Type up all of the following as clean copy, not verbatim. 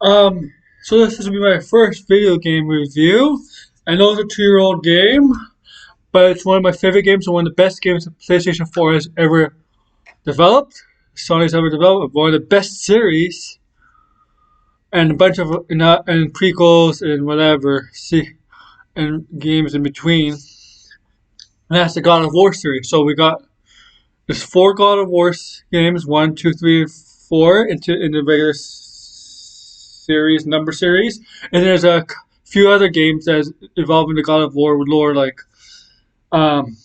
So this will be my first video game review. I know it's a 2-year-old game, but it's one of my favorite games and one of the best games that PlayStation 4 has ever developed. Sony's ever developed. One of the best series, and a bunch of and prequels and whatever, and games in between. And that's the God of War series. So we got there's 4 God of War games, 1, 2, 3, and 4 in the regular series, number series, and there's a few other games that involve in the God of War with lore, like um,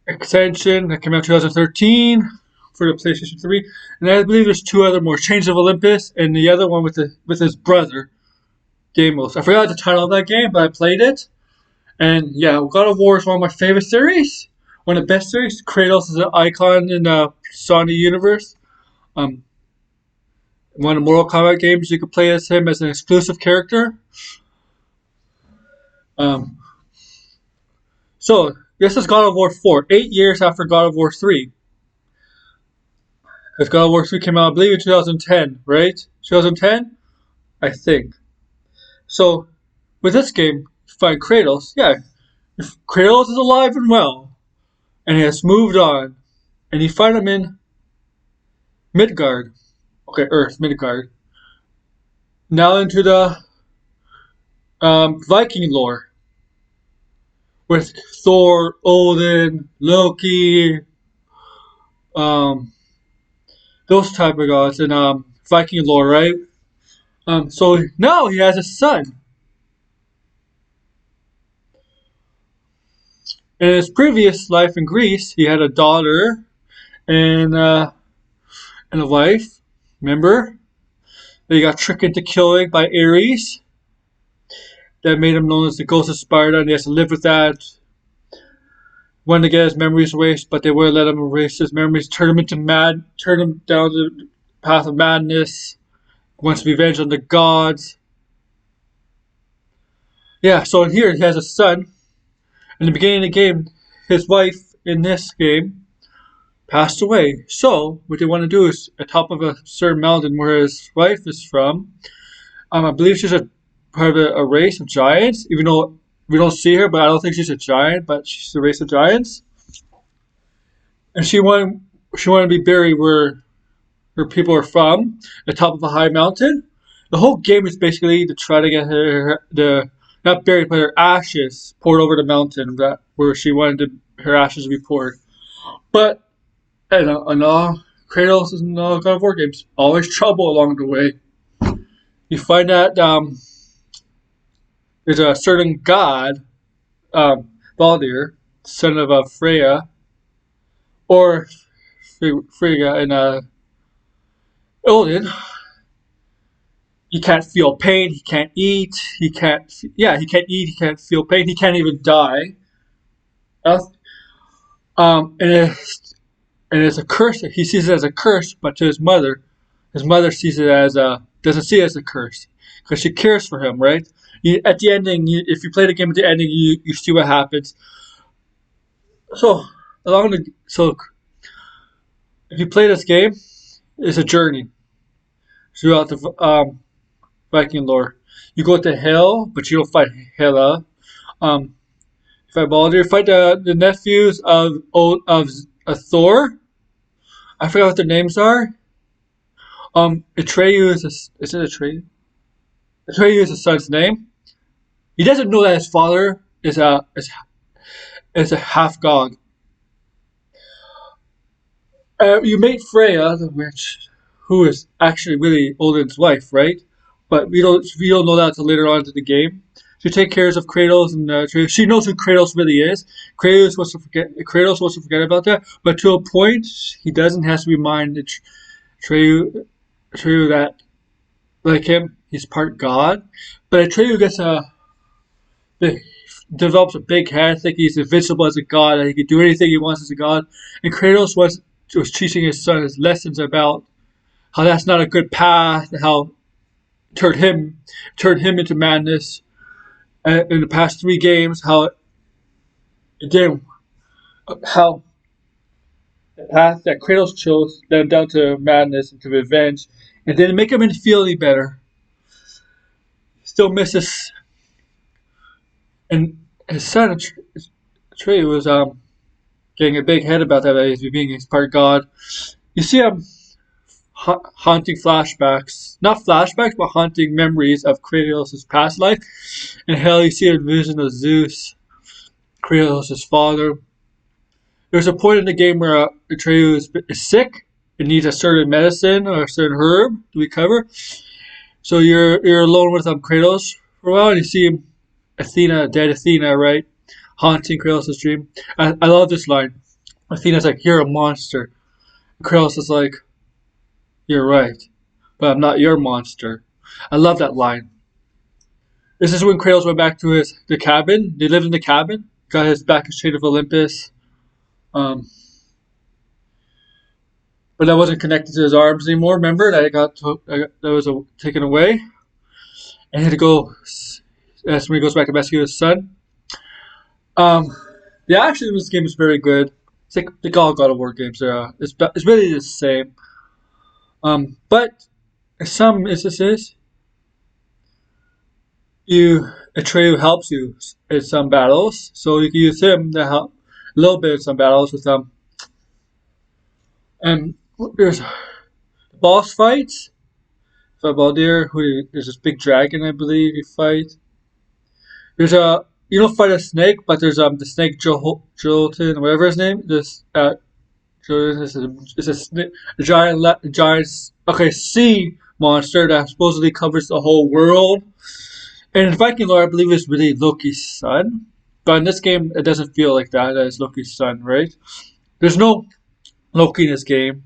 Extension that came out in 2013 for the PlayStation 3, and I believe there's 2 other more, Chains of Olympus, and the other one with his brother, Gamos. I forgot the title of that game, but I played it, and yeah, God of War is one of my favorite series, one of the best series. Kratos is an icon in the Sony universe. Um, One of the Mortal Kombat games, you could play as him as an exclusive character. Um, so this is God of War 4, 8 years after God of War 3. Because God of War 3 came out, I believe, in 2010, right? 2010, I think. So with this game, you find Kratos. Yeah, if Kratos is alive and well, and he has moved on, and you find him in Midgard. Okay, Earth, Midgard. Now into the Viking lore with Thor, Odin, Loki, um, those type of gods in Viking lore, right? So now he has a son. In his previous life in Greece, he had a daughter and a wife. Remember? They got tricked into killing by Ares. That made him known as the Ghost of Sparta, and he has to live with that. Wanted to get his memories erased, but they wouldn't let him erase his memories. Turn him down the path of madness. Wants revenge on the gods. Yeah, so in here he has a son. In the beginning of the game, his wife in this game passed away. So what they want to do is at top of a certain mountain where his wife is from. I believe she's a part of a race of giants, even though we don't see her, but I don't think she's a giant, but she's a race of giants. And she wanted to be buried where her people are from, at the top of a high mountain. The whole game is basically to try to get the not buried, but her ashes poured over the mountain that where she wanted her ashes to be poured. But and all Kratos is in all God of War games. Always trouble along the way. You find that there's a certain god, Baldur, son of Freya, or Frigga and Odin. He can't feel pain. He can't eat. He can't. Yeah, he can't eat. He can't feel pain. He can't even die. Uh, and it's a curse. He sees it as a curse, but to his mother sees it as a doesn't see it as a curse because she cares for him, right? At the ending, if you play the game at the ending, you see what happens. So so if you play this game, it's a journey throughout the Viking lore. You go to hell, but you don't fight Hela. Um, you fight Baldur. You fight the nephews of Thor. I forgot what their names are. Atreyu is it Atreyu? Atreyu is his son's name. He doesn't know that his father is a half god. You meet Freya, the witch, who is actually really Odin's wife, right? But we don't know that until later on in the game. She takes care of Kratos, and she knows who Kratos really is. Kratos wants to forget about that, but to a point, he doesn't have to remind Atreyu that like him, he's part god. But Atreyu develops a big head, think he's invincible as a god, that he can do anything he wants as a god. And Kratos was teaching his son his lessons about how that's not a good path, and how turned him into madness. In the past 3 games, how it did, how the path that Kratos chose led him down to madness and to revenge, It didn't make him feel any better. Still misses, and his son Trey was getting a big head about that as being his part god. You see him haunting flashbacks, not flashbacks, but haunting memories of Kratos' past life. And hell, you see a vision of Zeus, Kratos' father. There's a point in the game where Atreus is sick and needs a certain medicine or a certain herb to recover. So you're alone with Kratos for a while, and you see Athena, dead Athena, right, haunting Kratos' dream. I love this line. Athena's like, "You're a monster." Kratos is like, "You're right, but I'm not your monster." I love that line. This is when Kratos went back to the cabin. They lived in the cabin. Got his back in Shade of Olympus. But that wasn't connected to his arms anymore. Remember that was taken away, and he had to go. That's when he goes back to rescue his son. The action in this game is very good. It's like all God of War games. It's really the same. But in some instances, Atreyu helps you in some battles, so you can use him to help a little bit in some battles with them. And there's boss fights. For Baldir, there's this big dragon, I believe you fight. There's you don't fight a snake, but there's the snake Jolton, whatever his name. This Jolton is a giant sea monster that supposedly covers the whole world. And in Viking lore, I believe it's really Loki's son. But in this game, it doesn't feel like that. It's Loki's son, right? There's no Loki in this game.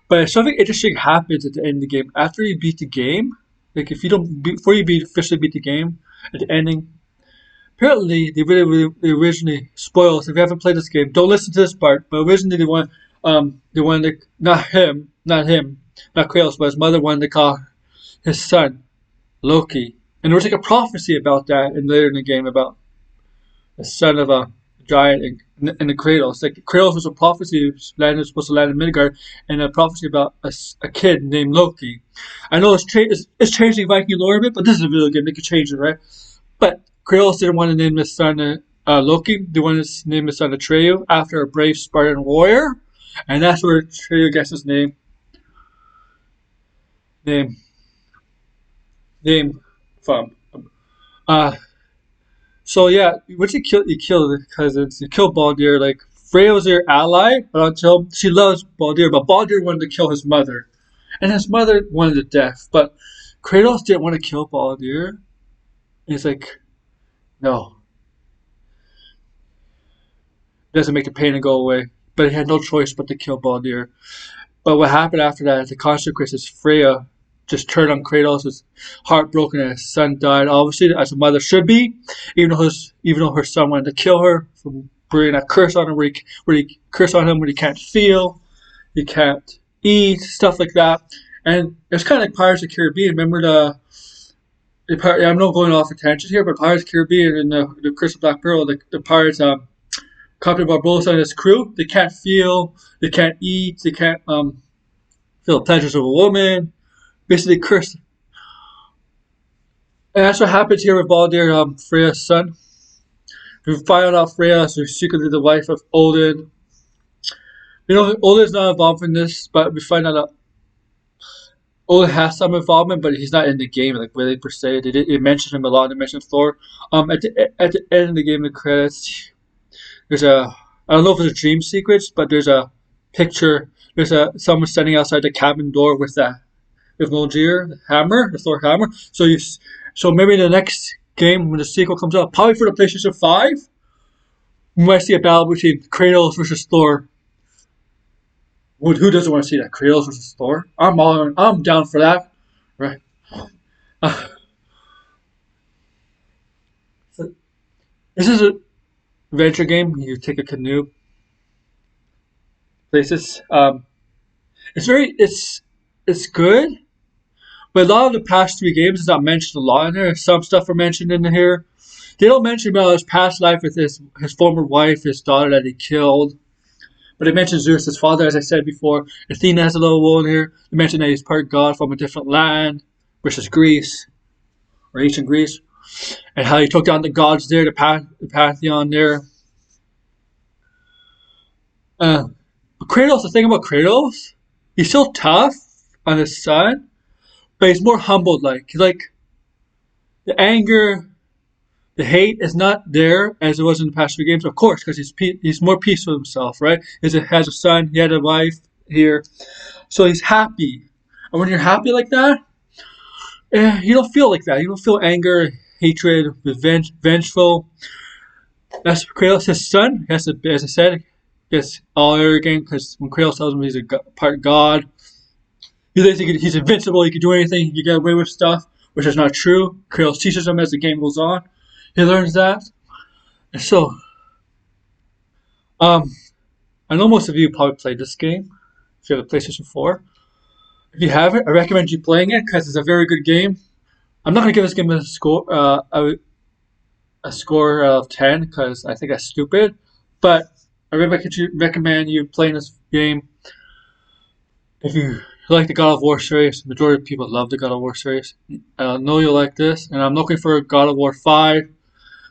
But something interesting happens at the end of the game. After you beat the game, like if you don't, before you officially beat the game, at the ending, apparently they originally spoils. If you haven't played this game, don't listen to this part. But originally they wanted not Kratos, but his mother wanted to call his son Loki. And there was like a prophecy about that later in the game about the son of a giant and the Kratos. Like Kratos was a prophecy supposed to land in Midgard, and a prophecy about a kid named Loki. I know it's changing Viking lore a bit, but this is a video game. They could change it, right? But Kratos didn't want to name his son Loki. They wanted to name his son Atreyu after a brave Spartan warrior, and that's where Atreyu gets his name. Name from. So yeah, once you kill the cousins, you kill Baldir. Like Freya was your ally, but until she loves Baldir, but Baldir wanted to kill his mother, and his mother wanted to death. But Kratos didn't want to kill Baldir. And he's like, no, it doesn't make the pain go away. But he had no choice but to kill Baldir. But what happened after that, the consequences, Freya just turned on Kratos, was heartbroken that his son died. Obviously, as a mother should be, even though her son wanted to kill her, from bringing that curse on him, where he curse on him when he can't feel, he can't eat, stuff like that. And it's kind of like Pirates of the Caribbean. Remember I'm not going off a tangent here, but Pirates of the Caribbean and the Curse of Black Pearl, the pirates, Captain Barbossa and his crew, they can't feel, they can't eat, they can't feel the pleasures of a woman. Basically cursed. And that's what happens here with Baldir, Freya's son. We find out Freya is secretly the wife of Odin. You know, Odin's not involved in this, but we find out that Odin has some involvement, but he's not in the game, like really per se. They mention him a lot. They mention Thor. At the end of the game, the credits, there's I don't know if it's a dream sequence, but there's a picture. There's someone standing outside the cabin door with Mjolnir, the Thor hammer. So maybe in the next game when the sequel comes out, probably for the PlayStation 5, we might see a battle between Kratos versus Thor. Who doesn't want to see that? Kratos versus Thor? I'm down for that. Right. So this is an adventure game. You take a canoe places. It's good. But a lot of the past 3 games is not mentioned a lot in here. Some stuff are mentioned in here. They don't mention about his past life with his former wife, his daughter that he killed. But it mentions Zeus, his father, as I said before. Athena has a little role in here. They mention that he's part god from a different land, which is Greece, or ancient Greece, and how he took down the gods there, the pantheon there. But Kratos, the thing about Kratos, he's still tough on his son, but he's more humbled. Like the anger, the hate is not there as it was in the past few games, of course, because he's more peaceful himself, right? He has a son, he had a wife here, so he's happy. And when you're happy like that, you don't feel like that. You don't feel anger, hatred, vengeful. That's Kratos, his son. Has to, as I said, gets all arrogant because when Kratos tells him he's a part god, he thinks he's invincible. He can do anything. He can get away with stuff, which is not true. Kratos teaches him as the game goes on. He learns that. And so, I know most of you probably played this game if you have a PlayStation 4. If you haven't, I recommend you playing it because it's a very good game. I'm not going to give this game a score of 10 because I think that's stupid, but I recommend you playing this game if you like the God of War series. The majority of people love the God of War series. I know you'll like this, and I'm looking for God of War 5.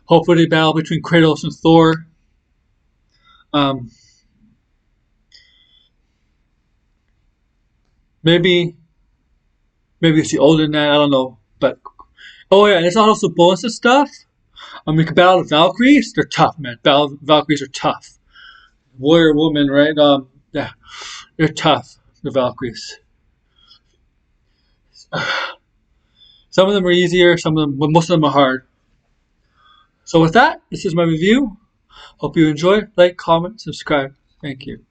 Hopefully, battle between Kratos and Thor. Um, maybe it's the older than that. I don't know, but oh yeah, and there's also bonus and stuff. We can battle the Valkyries. They're tough, man. Valkyries are tough. Warrior woman, right? Yeah, they're tough. The Valkyries. Some of them are easier. Some of them, but most of them are hard. So with that, this is my review. Hope you enjoy. Like, comment, subscribe. Thank you.